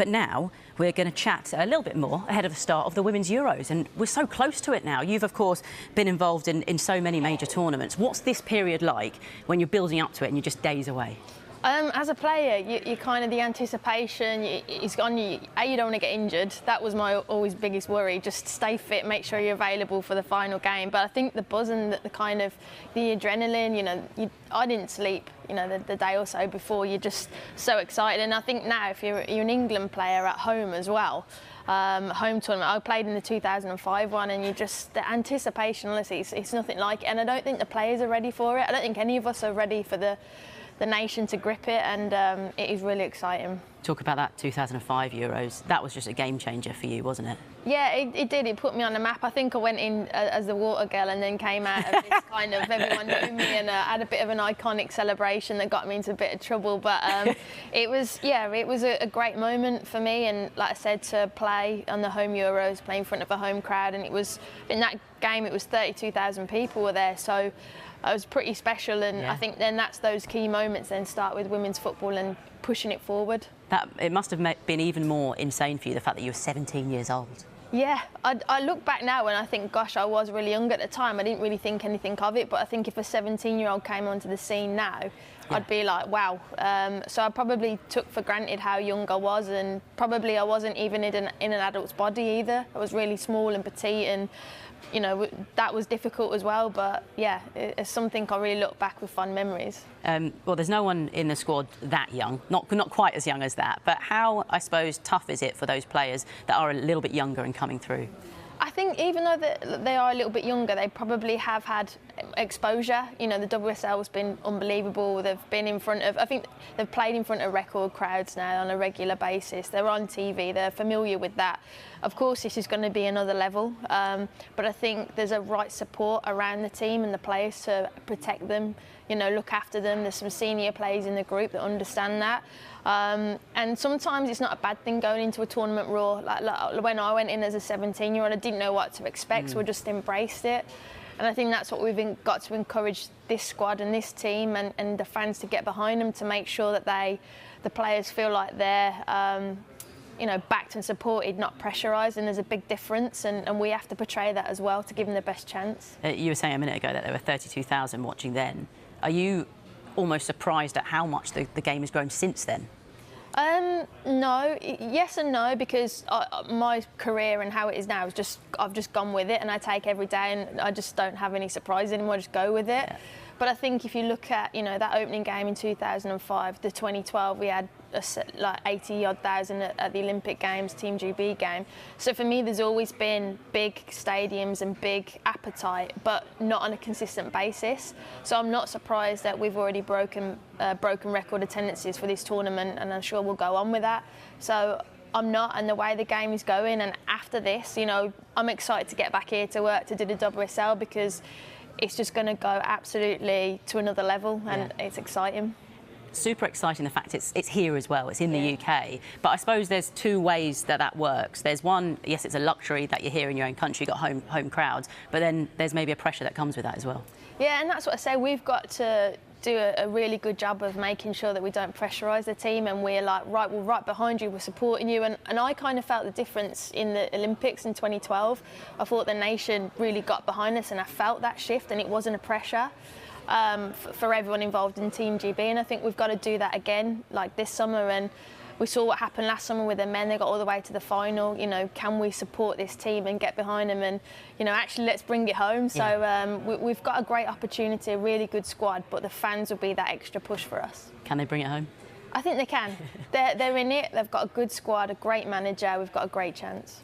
But now we're going to chat a little bit more ahead of the start of the Women's Euros, and we're so close to it now. You've, of course, been involved in so many major tournaments. What's this period like when you're building up to it and you're just days away? As a player, you kind of, the anticipation is on you. You don't want to get injured. That was my always biggest worry. Just stay fit, make sure you're available for the final game. But I think the buzz and the kind of the adrenaline, I didn't sleep, the day or so before. You're just so excited. And I think now, if you're an England player at home as well, home tournament, I played in the 2005 one, and the anticipation, honestly, it's nothing like it. And I don't think the players are ready for it. I don't think any of us are ready for the nation to grip it, and it is really exciting. Talk about that 2005 Euros. That was just a game changer for you, wasn't it? Yeah, it did. It put me on the map. I think I went in as the water girl and then came out of this kind of, everyone knew me, and had a bit of an iconic celebration that got me into a bit of trouble. But it was a great moment for me, and like I said, to play on the home Euros, play in front of a home crowd, and it was, in that game, it was 32,000 people were there, so it was pretty special. And I think then that's those key moments then start with women's football and pushing it forward. It must have been even more insane for you, the fact that you were 17 years old. Yeah, I look back now and I think, gosh, I was really young at the time. I didn't really think anything of it, but I think if a 17-year-old came onto the scene now, I'd be like, wow. So I probably took for granted how young I was, and probably I wasn't even in an adult's body either. I was really small and petite, and that was difficult as well. But yeah, it's something I really look back with fond memories. Well, there's no one in the squad that young, not quite as young as that, but how, I suppose, tough is it for those players that are a little bit younger and coming through? I think even though they are a little bit younger, they probably have had exposure. The WSL's been unbelievable. They've been I think they've played in front of record crowds now on a regular basis. They're on TV, they're familiar with that. Of course, this is going to be another level, but I think there's a right support around the team and the players to protect them, look after them. There's some senior players in the group that understand that. And sometimes it's not a bad thing going into a tournament raw. Like when I went in as a 17-year-old, I didn't know what to expect, so I just embraced it. And I think that's what we've got to encourage this squad and this team and the fans to get behind them, to make sure that the players feel like they're backed and supported, not pressurised. And there's a big difference, and we have to portray that as well to give them the best chance. You were saying a minute ago that there were 32,000 watching then. Are you almost surprised at how much the game has grown since then? No, yes and no, because my career and how it is now is I've just gone with it, and I take every day, and I just don't have any surprise anymore. I just go with it. Yeah. But I think if you look at that opening game in 2005, the 2012, we had like 80-odd thousand at the Olympic Games, Team GB game. So for me, there's always been big stadiums and big appetite, but not on a consistent basis. So I'm not surprised that we've already broken record attendances for this tournament, and I'm sure we'll go on with that. So I'm not, and the way the game is going, and after this, I'm excited to get back here to work, to do the WSL, because it's just going to go absolutely to another level, and it's exciting. Super exciting, the fact it's here as well. It's in the UK. But I suppose there's two ways that works. There's one, yes, it's a luxury that you're here in your own country, you've got home crowds, but then there's maybe a pressure that comes with that as well. Yeah, and that's what I say. We've got to do a really good job of making sure that we don't pressurise the team, and we're like, right, we're right behind you, we're supporting you. And I kind of felt the difference in the Olympics in 2012. I thought the nation really got behind us, and I felt that shift, and it wasn't a pressure for everyone involved in Team GB. And I think we've got to do that again, like this summer. And we saw what happened last summer with the men. They got all the way to the final. Can we support this team and get behind them, and actually let's bring it home. So we've got a great opportunity, a really good squad, but the fans will be that extra push for us. Can they bring it home? I think they can. They're in it. They've got a good squad, a great manager. We've got a great chance.